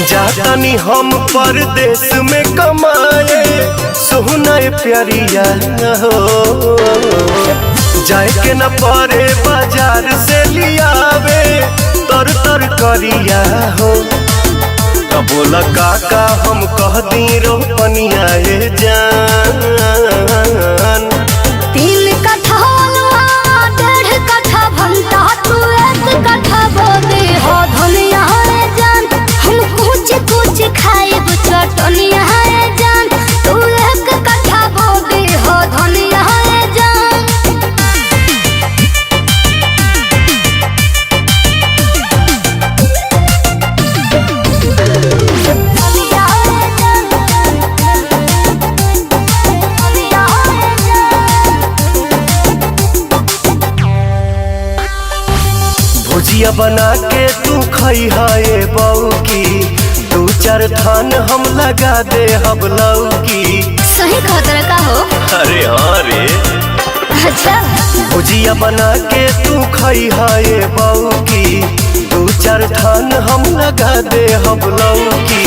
जातानी हम परदेश में कमाए, सोहना प्यारिया हो जाए के न परे बाजार से लियावे तर तर करिया हो। तब बोला काका हम कह दी रोपनिया जान। 3 कट्ठा 1.5 कट्ठा भंटा तू 1 कट्ठा बोदे हो धनिया जान। हम कुछ कुछ खाएब चटनिया जान। तू 1 कट्ठा बोदे हो धनिया जान। भुजिया बना के तू खई है बऊ की, 2-4 थान हम लगा दे हम लौकी। सही खतर का हो। अरे हाँ रे। अच्छा भुजिया बना के तू खई है बऊ की, 2-4 थान हम लगा दे हम लौकी।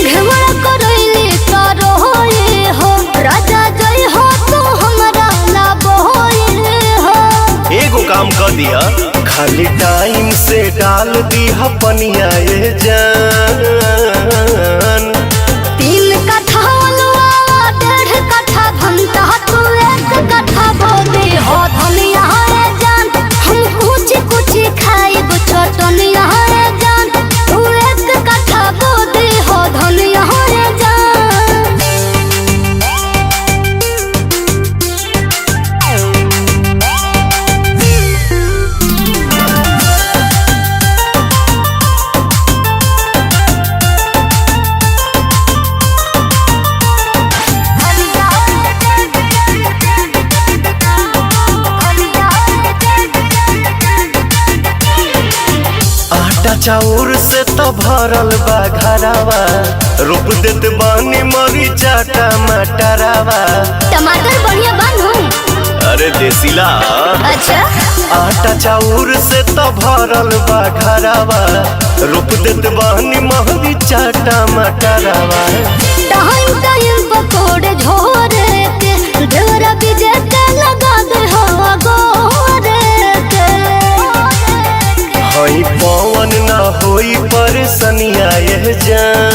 घेवड़ा करैले तारो होए हो राजा जय हो तू हमरा ना बोए हो। एगो काम कर दिया, खाली टाइम से डाल दी पनिया जान। 3 कट्ठा 1.5 कट्ठा भंटा तू 1 कट्ठा बोदे हो धनिया जान। हम कुछ कुछ खाएब चटनिया जान। तू 1 कट्ठा बोदे हो धनिया जान। आटा चाउर से तो भरल बा घरावा, रोप देत बानी मरीचा टमाटरावा। टमाटर बढ़िया बानू। अरे देसीला। अच्छा आटा चाउर से तो भरल बा घरावा, रोप देत बानी मरीचा टमाटरावा। टाइम टाइम पकोड़े झोरे के ढेरा बीजे के लगा दे हो गोरे के। हई पवन ना होई परेशानिया जान।